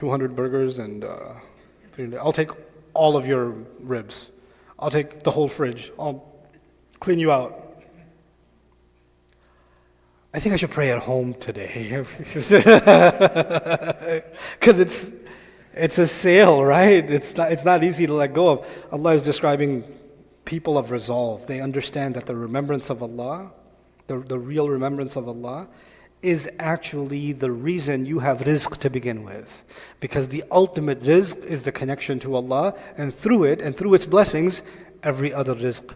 200 burgers and 300. I'll take all of your ribs. I'll take the whole fridge. I'll clean you out. I think I should pray at home today. Because it's a sale, right? It's not easy to let go of. Allah is describing people of resolve. They understand that the remembrance of Allah, the real remembrance of Allah, is actually the reason you have rizq to begin with. Because the ultimate rizq is the connection to Allah, and through it, and through its blessings, every other rizq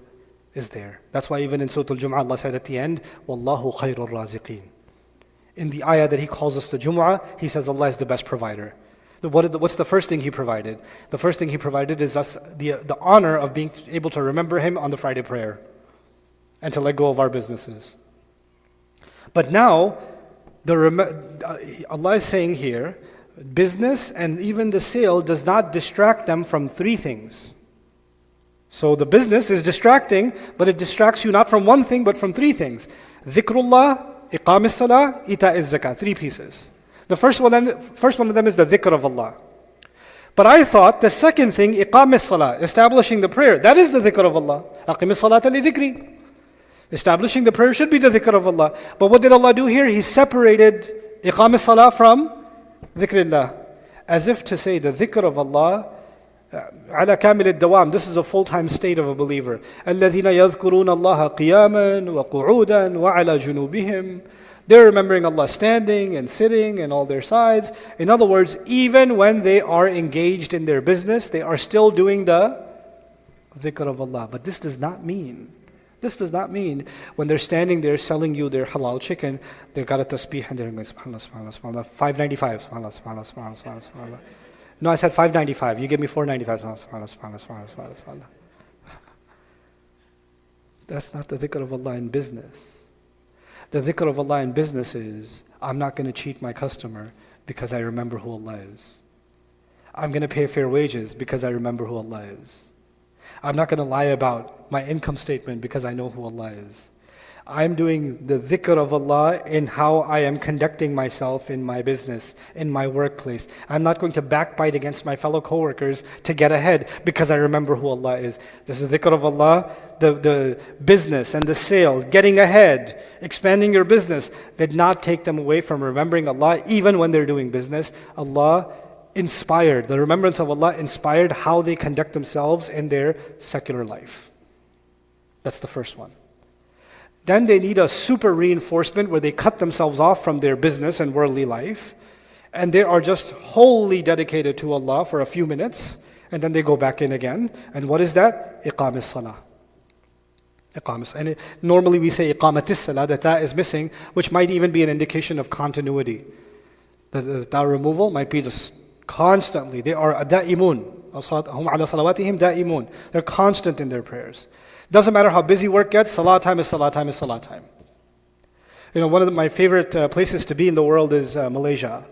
is there. That's why even in Surah Al-Jum'ah, Allah said at the end, Wallahu khairul raziqeen. In the ayah that He calls us to Jum'ah, He says Allah is the best provider. What's the first thing He provided? The first thing He provided is us the honor of being able to remember Him on the Friday prayer and to let go of our businesses. But now, Allah is saying here, business and even the sale does not distract them from three things. So the business is distracting, but it distracts you not from one thing, but from three things. Dhikrullah, iqam as-salah, ita az-zakah. Three pieces. The first one of them is the dhikr of Allah. But I thought the second thing, iqam as-salah, establishing the prayer, that is the dhikr of Allah. Aqim as-salata li dhikri. Establishing the prayer should be the dhikr of Allah. But what did Allah do here? He separated iqam as-salah from dhikrillah. As if to say the dhikr of Allah, ala kamil al-dawam, this is a full-time state of a believer. الَّذِينَ يَذْكُرُونَ اللَّهَ قِيَامًا وَقُعُودًا وَعَلَى جُنُوبِهِمْ. They're remembering Allah standing and sitting and all their sides. In other words, even when they are engaged in their business, they are still doing the dhikr of Allah. But this does not mean when they're standing there selling you their halal chicken, they've got a tasbih and they're going, subhanallah, subhanallah, subhanallah, 595, subhanallah, subhanallah, subhanallah, subhanallah, subhanallah. No, I said 595. You give me 495. Subhanallah, subhanallah, subhanallah, subhanallah, subhanallah. That's not the dhikr of Allah in business. The dhikr of Allah in business is, I'm not going to cheat my customer because I remember who Allah is. I'm going to pay fair wages because I remember who Allah is. I'm not going to lie about my income statement because I know who Allah is. I'm doing the dhikr of Allah in how I am conducting myself in my business, in my workplace. I'm not going to backbite against my fellow coworkers to get ahead because I remember who Allah is. This is dhikr of Allah, the business and the sale, getting ahead, expanding your business, did not take them away from remembering Allah even when they're doing business. Allah inspired, the remembrance of Allah inspired how they conduct themselves in their secular life. That's the first one. Then they need a super reinforcement where they cut themselves off from their business and worldly life, and they are just wholly dedicated to Allah for a few minutes, and then they go back in again. And what is that? Iqam as-salah. And normally we say iqamat as-salah, the ta is missing, which might even be an indication of continuity. The ta removal might be just constantly. They are da'imun. Hum ala salawatihim da'imun. They're constant in their prayers. Doesn't matter how busy work gets, salah time is salah time is salah time. You know, one of my favorite places to be in the world is Malaysia.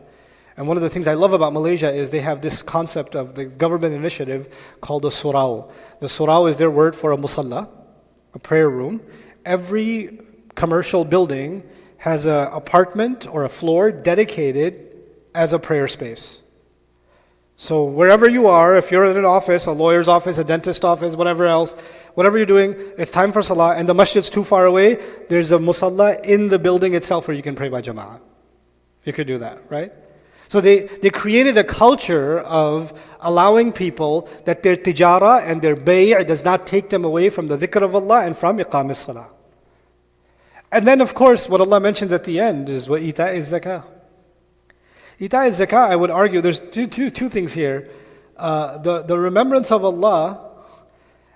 And one of the things I love about Malaysia is they have this concept of the government initiative called the surau. The surau is their word for a musalla, a prayer room. Every commercial building has an apartment or a floor dedicated as a prayer space. So wherever you are, if you're in an office, a lawyer's office, a dentist's office, whatever else, whatever you're doing, it's time for salah, and the masjid's too far away, there's a musalla in the building itself where you can pray by jama'ah. You could do that, right? So they created a culture of allowing people that their tijara and their bay' does not take them away from the dhikr of Allah and from iqam as-salah. And then of course, what Allah mentions at the end is wa ita az-zakah. Ita zakah, I would argue, there's two things here. The remembrance of Allah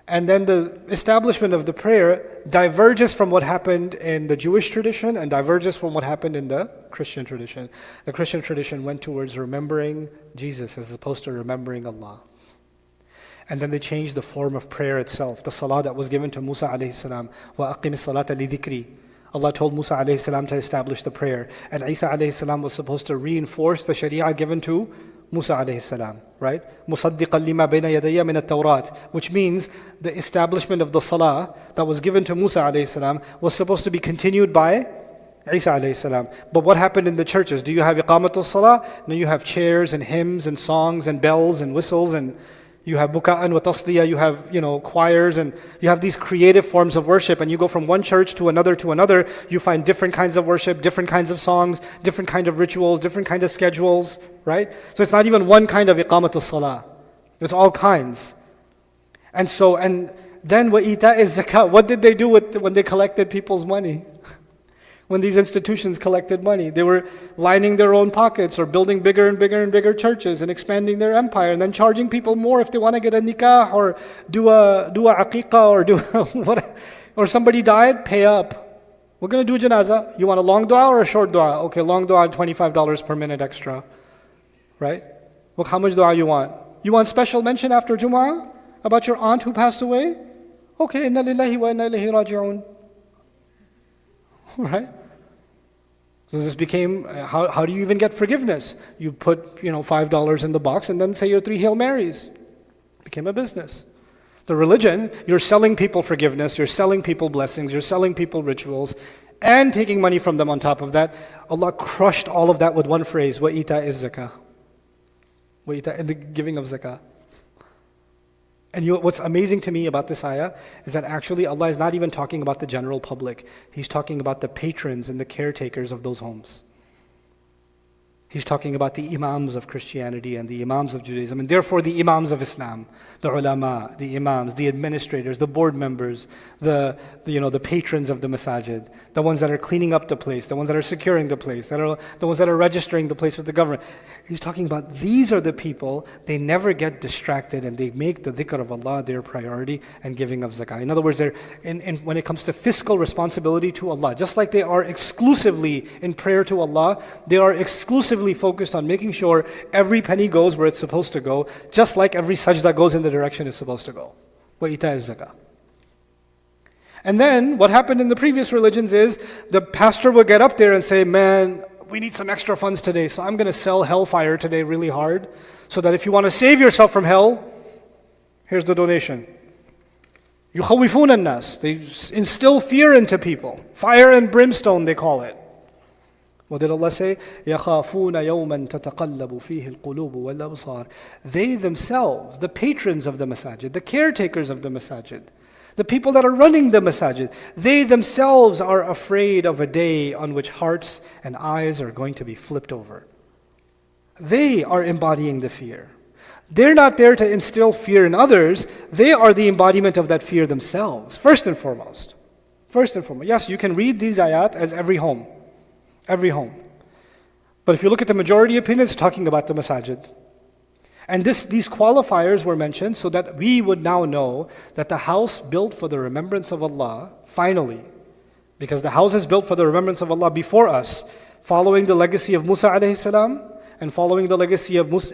and then the establishment of the prayer diverges from what happened in the Jewish tradition and diverges from what happened in the Christian tradition. The Christian tradition went towards remembering Jesus as opposed to remembering Allah. And then they changed the form of prayer itself. The salah that was given to Musa alayhi salam, wa aqim as-salata li dhikri. Allah told Musa alayhi salam to establish the prayer. And Isa alayhi salam was supposed to reinforce the sharia given to Musa alayhi salam, right? مُصَدِّقًا لِمَا بَيْنَ يَدَيَّ مِنَ التَّوْرَاتِ, which means the establishment of the salah that was given to Musa alayhi salam was supposed to be continued by Isa alayhi salam. But what happened in the churches? Do you have iqamatul salah? No, you have chairs and hymns and songs and bells and whistles, and you have buka'an wa tasdiya, you have, choirs, and you have these creative forms of worship, and you go from one church to another, you find different kinds of worship, different kinds of songs, different kind of rituals, different kind of schedules, right? So it's not even one kind of iqamatul salah. There's all kinds. And then wa ita is zakat. What did they do when they collected people's money? When these institutions collected money, they were lining their own pockets or building bigger and bigger and bigger churches and expanding their empire and then charging people more if they want to get a nikah or do a aqiqah or do what, or somebody died, pay up. We're going to do a janazah. You want a long dua or a short dua? Okay, long dua, $25 per minute extra. Right? Well, how much dua you want? You want special mention after Jumu'ah about your aunt who passed away? Okay, inna lillahi wa inna ilayhi raji'un. Right? So this became, how do you even get forgiveness? You put, $5 in the box and then say your 3 Hail Marys. It became a business. The religion, you're selling people forgiveness, you're selling people blessings, you're selling people rituals, and taking money from them on top of that. Allah crushed all of that with one phrase, وَإِيتَاءِ الزَّكَاةِ. وَإِيتَاء, in the giving of zakah. And what's amazing to me about this ayah is that actually Allah is not even talking about the general public. He's talking about the patrons and the caretakers of those homes. He's talking about the imams of Christianity and the imams of Judaism, and therefore the imams of Islam, the ulama, the imams, the administrators, the board members, the patrons of the masajid, the ones that are cleaning up the place, the ones that are securing the place, the ones that are registering the place with the government. He's talking about these are the people, they never get distracted and they make the dhikr of Allah their priority and giving of zakah. In other words, they're when it comes to fiscal responsibility to Allah, just like they are exclusively in prayer to Allah, they are exclusively focused on making sure every penny goes where it's supposed to go, just like every sajda goes in the direction it's supposed to go. وَإِيتَاءِ الزَّكَاةِ. And then what happened in the previous religions is the pastor would get up there and say, man, we need some extra funds today, so I'm going to sell hellfire today really hard, so that if you want to save yourself from hell, here's the donation. يُخَوِّفُونَ النَّاسِ. They instill fear into people. Fire and brimstone, they call it. What did Allah say? يَخَافُونَ يَوْمًا تَتَقَلَّبُ فِيهِ الْقُلُوبُ وَالْأَبْصَارُ. They themselves, the patrons of the masajid, the caretakers of the masajid, the people that are running the masajid, they themselves are afraid of a day on which hearts and eyes are going to be flipped over. They are embodying the fear. They're not there to instill fear in others. They are the embodiment of that fear themselves, first and foremost. First and foremost. Yes, you can read these ayat as every home. Every home. But if you look at the majority opinion, it's talking about the masajid. And these qualifiers were mentioned so that we would now know that the house built for the remembrance of Allah, finally, because the house is built for the remembrance of Allah before us, following the legacy of Musa alayhi salam, and following the legacy of Isa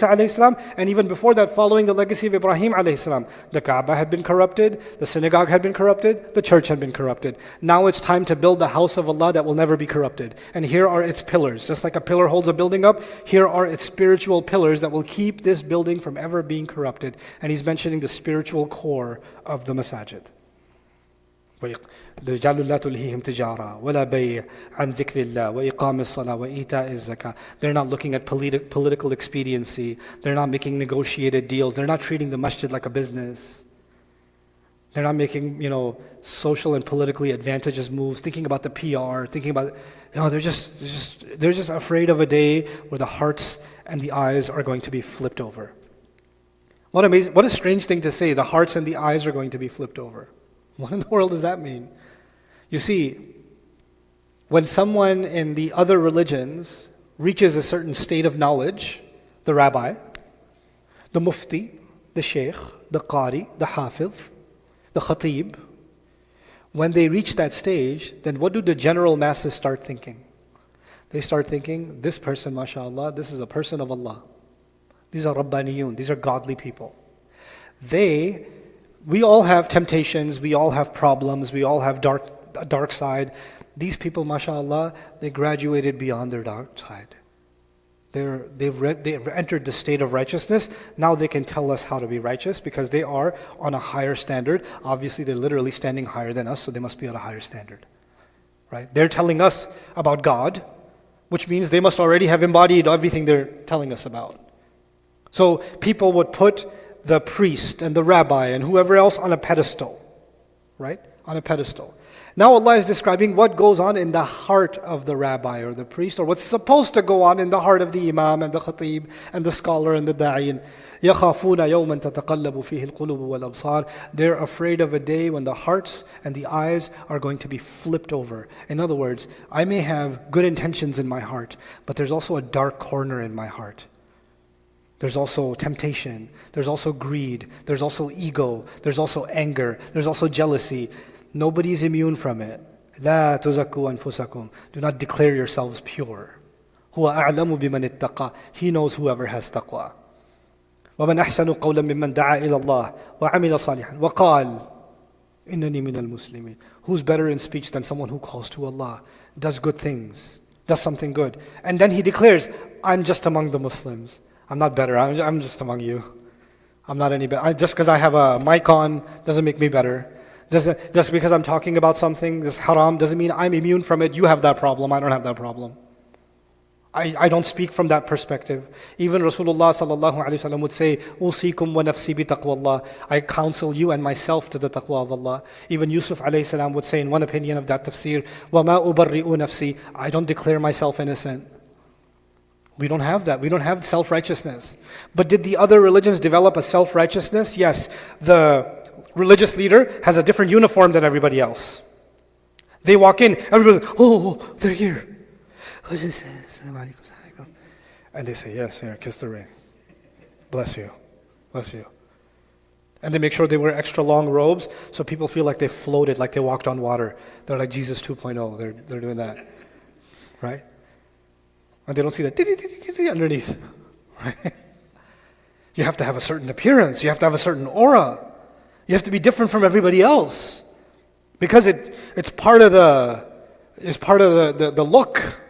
alayhi salam, and even before that, following the legacy of Ibrahim alayhi salam. The Kaaba had been corrupted, the synagogue had been corrupted, the church had been corrupted. Now it's time to build the house of Allah that will never be corrupted. And here are its pillars. Just like a pillar holds a building up, here are its spiritual pillars that will keep this building from ever being corrupted. And he's mentioning the spiritual core of the masajid. رجال لا تلهيهم تجارة ولا بيع عن ذكر الله وإقام الصلاة وإيتاء الزكاة. They're not looking at political expediency. They're not making negotiated deals. They're not treating the masjid like a business. They're not making, social and politically advantageous moves, thinking about the PR, thinking about, they're just afraid of a day where the hearts and the eyes are going to be flipped over. What a strange thing to say, the hearts and the eyes are going to be flipped over. What in the world does that mean? You see, when someone in the other religions reaches a certain state of knowledge, the rabbi, the mufti, the sheikh, the qari, the hafiz, the khatib, when they reach that stage, then what do the general masses start thinking? They start thinking, this person, mashallah, this is a person of Allah. These are Rabbaniyun, these are godly people. We all have temptations, we all have problems, we all have a dark side. These people, mashallah, they graduated beyond their dark side. They've entered the state of righteousness. Now they can tell us how to be righteous because they are on a higher standard. Obviously, they're literally standing higher than us, so they must be at a higher standard. right? They're telling us about God, which means they must already have embodied everything they're telling us about. So people would put the priest and the rabbi and whoever else on a pedestal, right? On a pedestal. Now Allah is describing what goes on in the heart of the rabbi or the priest, or what's supposed to go on in the heart of the imam and the khatib and the scholar and the da'in. يَخَافُونَ يَوْمًا تَتَقَلَّبُ فِيهِ الْقُلُوبُ وَالْأَبْصَارُ. They're afraid of a day when the hearts and the eyes are going to be flipped over. In other words, I may have good intentions in my heart, but there's also a dark corner in my heart. There's also temptation, there's also greed, there's also ego, there's also anger, there's also jealousy. Nobody's immune from it. لا تزكوا أنفسكم. Do not declare yourselves pure. هو أعلم بمن اتقى. He knows whoever has taqwa. ومن أحسن قولا ممن دعا إلى الله وعمل صالحا وقال إنني من المسلمين. Who's better in speech than someone who calls to Allah, does good things, does something good, and then he declares, I'm just among the Muslims. I'm not better, I'm just among you. I'm not any better. Just because I have a mic on doesn't make me better. Just because I'm talking about something, this haram, doesn't mean I'm immune from it. You have that problem, I don't have that problem. I don't speak from that perspective. Even Rasulullah sallallahu alaihi wasallam would say, "Usikum wa nafsi bi taqwallah." I counsel you and myself to the taqwa of Allah. Even Yusuf alayhi salam would say in one opinion of that tafsir, "Wa ma ubarri'u nafsi." I don't declare myself innocent. We don't have that. We don't have self-righteousness. But did the other religions develop a self-righteousness? Yes. The religious leader has a different uniform than everybody else. They walk in, everybody, oh, they're here. And they say, yes, here, kiss the ring. Bless you. Bless you. And they make sure they wear extra long robes so people feel like they floated, like they walked on water. They're like Jesus 2.0. They're doing that. Right? And they don't see that underneath. Right? You have to have a certain appearance. You have to have a certain aura. You have to be different from everybody else. Because it's part of the look.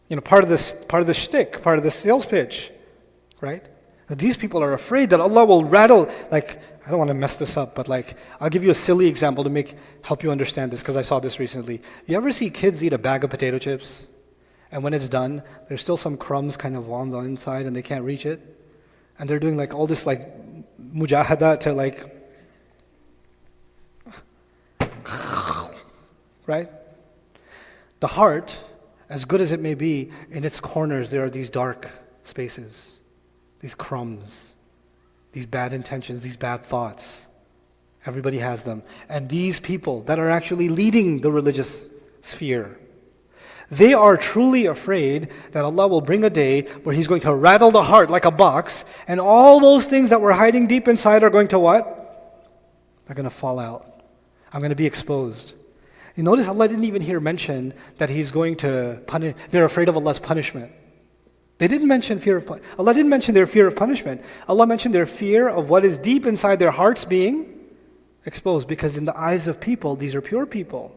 You know, part of the shtick, part of the sales pitch, right? But these people are afraid that Allah will rattle. Like, I don't want to mess this up, but like, I'll give you a silly example to help you understand this, because I saw this recently. You ever see kids eat a bag of potato chips, and when it's done, there's still some crumbs kind of on the inside, and they can't reach it, and they're doing like all this like mujahada to like, right? The heart, as good as it may be, in its corners there are these dark spaces, these crumbs, these bad intentions, these bad thoughts. Everybody has them. And these people that are actually leading the religious sphere, they are truly afraid that Allah will bring a day where He's going to rattle the heart like a box, and all those things that were hiding deep inside are going to what? They're going to fall out. I'm going to be exposed. You notice Allah didn't even here mention that He's going to punish. They're afraid of Allah's punishment. They didn't mention fear of Allah didn't mention their fear of punishment. Allah mentioned their fear of what is deep inside their hearts being exposed. Because in the eyes of people, these are pure people.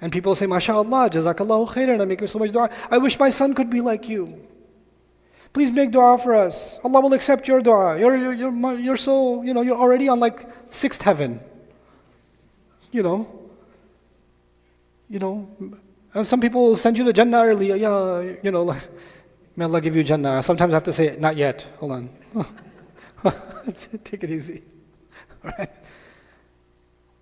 And people say, MashaAllah, Jazakallahu khairan, I make you so much dua. I wish my son could be like you. Please make dua for us. Allah will accept your dua. You're so, you're already on like 6th heaven. And some people will send you to Jannah early. Like, may Allah give you Jannah. Sometimes I have to say, not yet. Hold on. Take it easy. Right?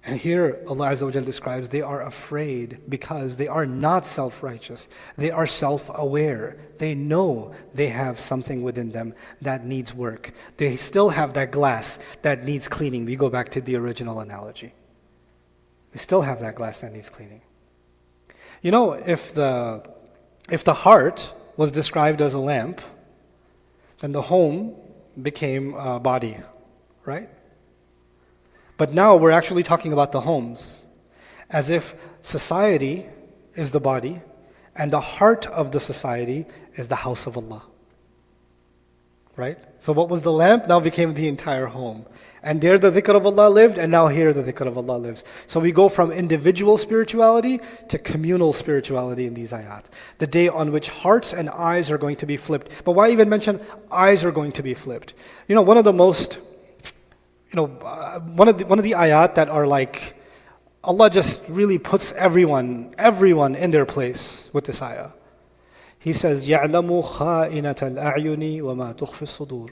And here Allah Azza wa Jal describes they are afraid because they are not self-righteous. They are self-aware. They know they have something within them that needs work. They still have that glass that needs cleaning. We go back to the original analogy. They still have that glass that needs cleaning. If the heart was described as a lamp, then the home became a body, right? But now we're actually talking about the homes, as if society is the body, and the heart of the society is the house of Allah, right? So what was the lamp now became the entire home. And there the dhikr of Allah lived, and now here the dhikr of Allah lives. So we go from individual spirituality to communal spirituality in these ayat. The day on which hearts and eyes are going to be flipped. But why even mention eyes are going to be flipped? One of the ayat that are like Allah just really puts everyone in their place with this ayah. He says, يَعْلَمُ خَائِنَةَ الْأَعْيُنِ وَمَا تُخْفِي الصُّدُورِ.